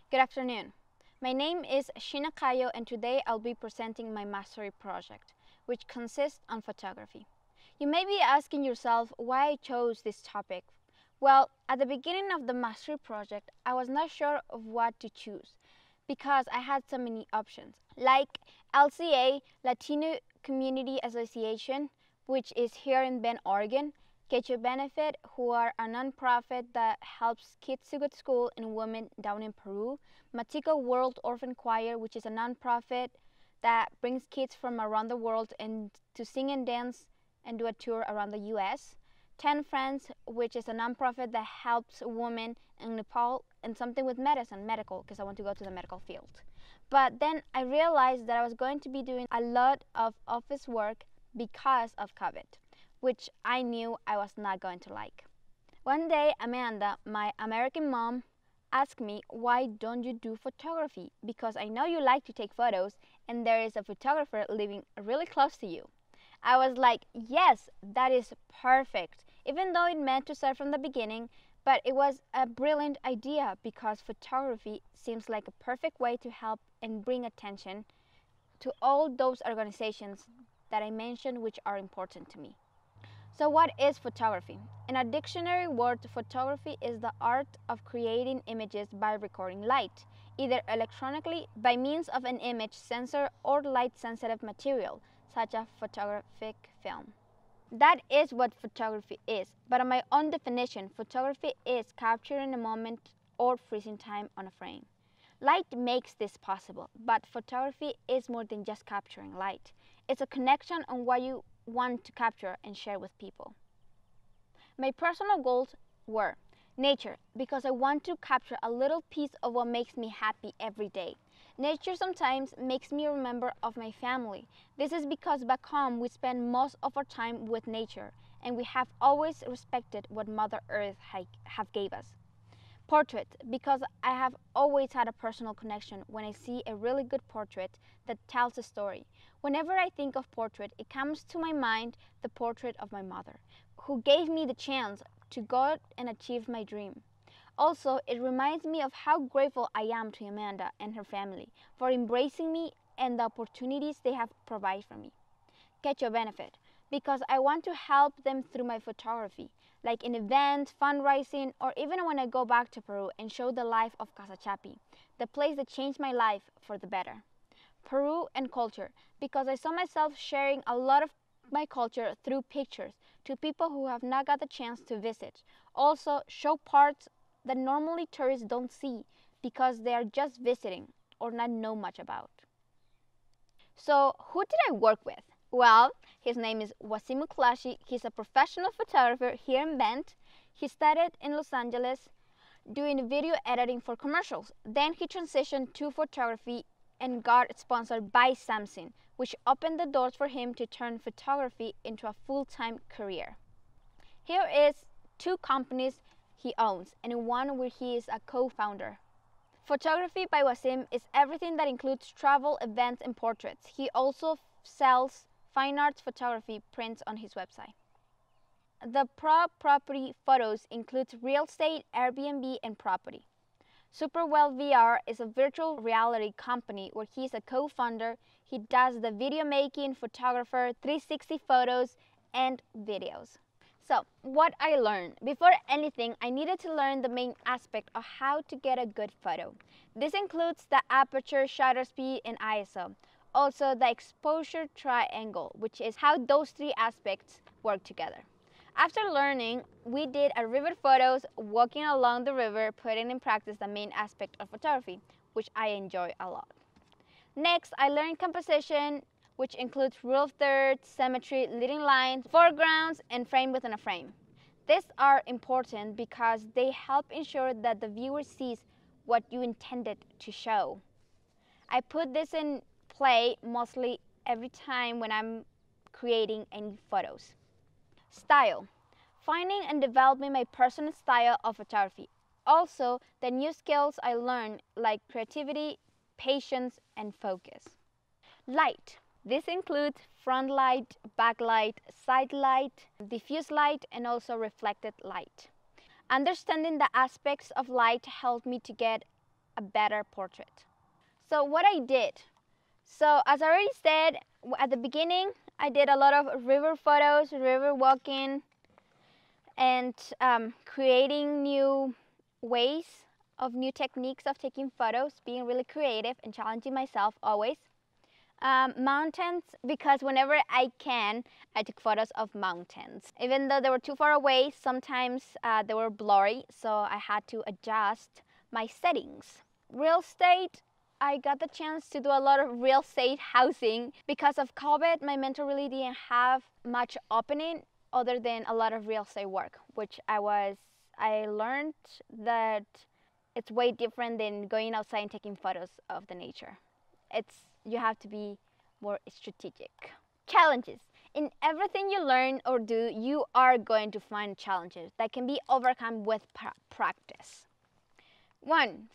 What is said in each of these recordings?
Good afternoon. My name is Xeina Ccallo, and today I'll be presenting my mastery project, which consists on photography. You may be asking yourself why I chose this topic. Well, at the beginning of the mastery project, I was not sure of what to choose because I had so many options, like LCA, Latino Community Association, which is here in Bend, Oregon, Quechua Benefit, who are a nonprofit that helps kids to go to school and women down in Peru, Matico World Orphan Choir, which is a nonprofit that brings kids from around the world and to sing and dance and do a tour around the US, 10 Friends, which is a nonprofit that helps women in Nepal, and something with medical, because I want to go to the medical field. But then I realized that I was going to be doing a lot of office work because of COVID, which I knew I was not going to like. One day, Amanda, my American mom, asked me, why don't you do photography? Because I know you like to take photos and there is a photographer living really close to you. I was like, yes, that is perfect, even though it meant to start from the beginning, but it was a brilliant idea because photography seems like a perfect way to help and bring attention to all those organizations that I mentioned which are important to me. So what is photography? In a dictionary word, photography is the art of creating images by recording light, either electronically by means of an image sensor or light-sensitive material, such as photographic film. That is what photography is, but in my own definition, photography is capturing a moment or freezing time on a frame. Light makes this possible, but photography is more than just capturing light. It's a connection on what you want to capture and share with people. My personal goals were nature, because I want to capture a little piece of what makes me happy every day. Nature sometimes makes me remember of my family. This is because back home we spend most of our time with nature, and we have always respected what Mother Earth have gave us. Portrait, because I have always had a personal connection when I see a really good portrait that tells a story. Whenever I think of portrait, it comes to my mind the portrait of my mother, who gave me the chance to go and achieve my dream. Also, it reminds me of how grateful I am to Amanda and her family for embracing me and the opportunities they have provided for me. Quechua Benefit, because I want to help them through my photography, like in events, fundraising, or even when I go back to Peru and show the life of Casachapi, the place that changed my life for the better. Peru and culture, because I saw myself sharing a lot of my culture through pictures to people who have not got the chance to visit. Also, show parts that normally tourists don't see because they are just visiting or not know much about. So, who did I work with? Well, his name is Wasimu Klashi. He's a professional photographer here in Bend. He studied in Los Angeles doing video editing for commercials. Then he transitioned to photography and got sponsored by Samsung, which opened the doors for him to turn photography into a full-time career. Here is 2 companies he owns and one where he is a co-founder. Photography by Wasim is everything that includes travel, events, and portraits. He also sells fine arts photography prints on his website. The property photos includes real estate, Airbnb, and property. Superwell VR is a virtual reality company where he's a co-founder. He does the video making, photographer, 360 photos, and videos. So, what I learned. Before anything, I needed to learn the main aspect of how to get a good photo. This includes the aperture, shutter speed, and ISO. Also, the exposure triangle, which is how those 3 aspects work together. After learning, we did a river photos, walking along the river, putting in practice the main aspect of photography, which I enjoy a lot. Next, I learned composition, which includes rule of thirds, symmetry, leading lines, foregrounds, and frame within a frame. These are important because they help ensure that the viewer sees what you intended to show. I put this in play mostly every time when I'm creating any photos. Style. Finding and developing my personal style of photography. Also, the new skills I learned like creativity, patience, and focus. Light. This includes front light, backlight, side light, diffuse light, and also reflected light. Understanding the aspects of light helped me to get a better portrait. So what I did, so as I already said at the beginning, I did a lot of river photos, river walking, and creating new ways of new techniques of taking photos, being really creative and challenging myself always. Mountains, because whenever I can, I took photos of mountains. Even though they were too far away, sometimes they were blurry, so I had to adjust my settings. Real estate, I got the chance to do a lot of real estate housing. Because of COVID, my mentor really didn't have much opening other than a lot of real estate work, which I learned that it's way different than going outside and taking photos of the nature. You have to be more strategic. Challenges. In everything you learn or do, you are going to find challenges that can be overcome with practice.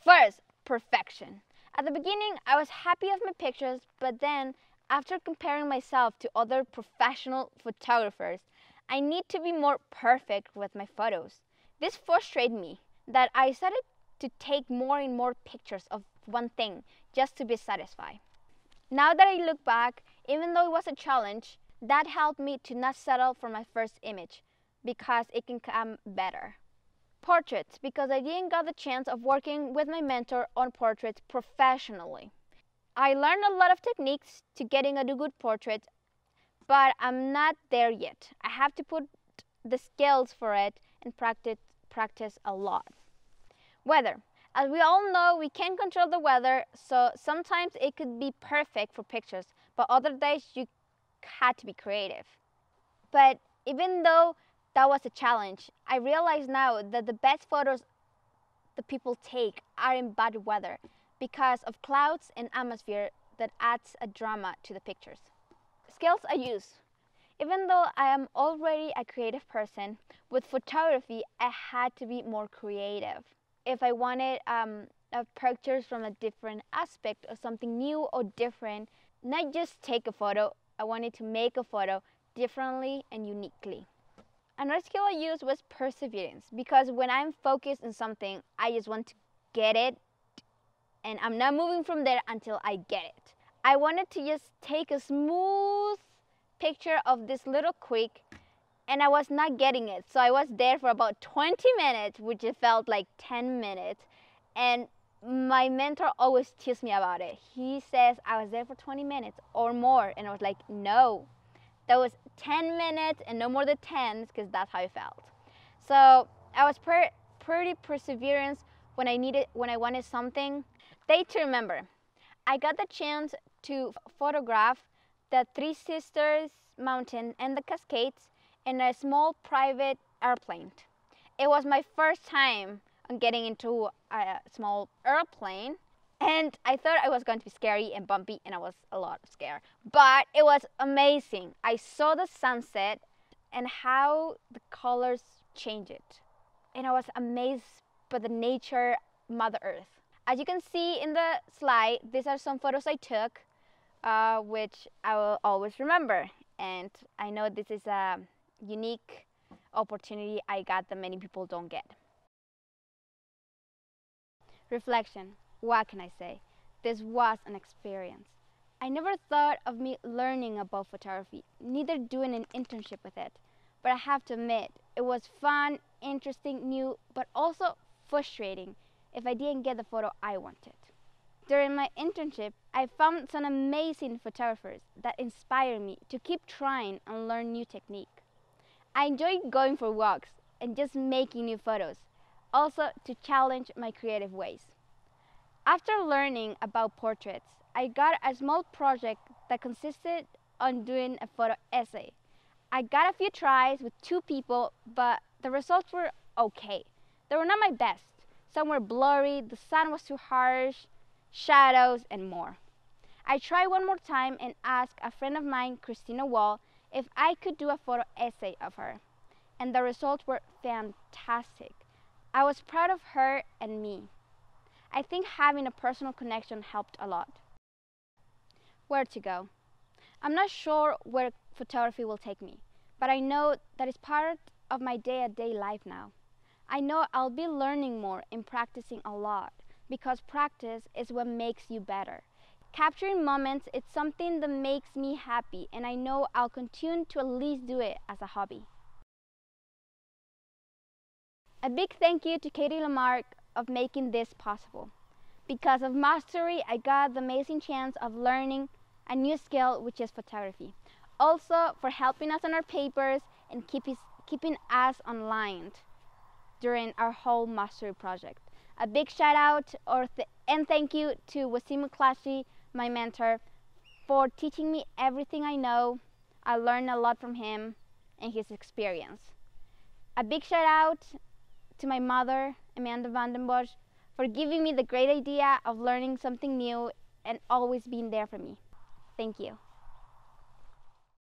First, perfection. At the beginning, I was happy with my pictures, but then after comparing myself to other professional photographers, I need to be more perfect with my photos. This frustrated me that I started to take more and more pictures of one thing just to be satisfied. Now that I look back, even though it was a challenge, that helped me to not settle for my first image because it can come better. Portraits, because I didn't get the chance of working with my mentor on portraits professionally. I learned a lot of techniques to getting a good portrait, but I'm not there yet. I have to put the skills for it and practice a lot. Weather. As we all know, we can't control the weather, so sometimes it could be perfect for pictures, but other days you had to be creative. But even though that was a challenge, I realize now that the best photos the people take are in bad weather because of clouds and atmosphere that adds a drama to the pictures. Skills I use. Even though I am already a creative person, with photography I had to be more creative. If I wanted pictures from a different aspect or something new or different, not just take a photo, I wanted to make a photo differently and uniquely. Another skill I used was perseverance, because when I'm focused on something, I just want to get it and I'm not moving from there until I get it. I wanted to just take a smooth picture of this little creek and I was not getting it. So I was there for about 20 minutes, which it felt like 10 minutes. And my mentor always teases me about it. He says I was there for 20 minutes or more. And I was like, no, that was 10 minutes and no more than 10, because that's how I felt. So I was pretty perseverance when I wanted something. Day to remember. I got the chance to photograph the Three Sisters mountain and the Cascades in a small private airplane. It was my first time on getting into a small airplane, and I thought I was going to be scary and bumpy, and I was a lot scared. But it was amazing. I saw the sunset and how the colors changed, and I was amazed by the nature, Mother Earth. As you can see in the slide, these are some photos I took, which I will always remember. And I know this is a unique opportunity I got that many people don't get. Reflection. What can I say? This was an experience. I never thought of me learning about photography, neither doing an internship with it. But I have to admit, it was fun, interesting, new, but also frustrating if I didn't get the photo I wanted. During my internship, I found some amazing photographers that inspired me to keep trying and learn new technique. I enjoyed going for walks and just making new photos, also to challenge my creative ways. After learning about portraits, I got a small project that consisted on doing a photo essay. I got a few tries with 2 people, but the results were okay. They were not my best. Some were blurry, the sun was too harsh, shadows, and more. I tried one more time and asked a friend of mine, Christina Wall, if I could do a photo essay of her. And the results were fantastic. I was proud of her and me. I think having a personal connection helped a lot. Where to go? I'm not sure where photography will take me, but I know that it's part of my day-to-day life now. I know I'll be learning more and practicing a lot, because practice is what makes you better. Capturing moments is something that makes me happy, and I know I'll continue to at least do it as a hobby. A big thank you to Katie Lamarck of making this possible. Because of Mastery, I got the amazing chance of learning a new skill, which is photography. Also, for helping us on our papers and keeping us online during our whole Mastery project. A big shout out and thank you to Wasim Muklashi, my mentor, for teaching me everything I know. I learned a lot from him and his experience. A big shout out to my mother, Amanda Vandenbosch, for giving me the great idea of learning something new and always being there for me. Thank you.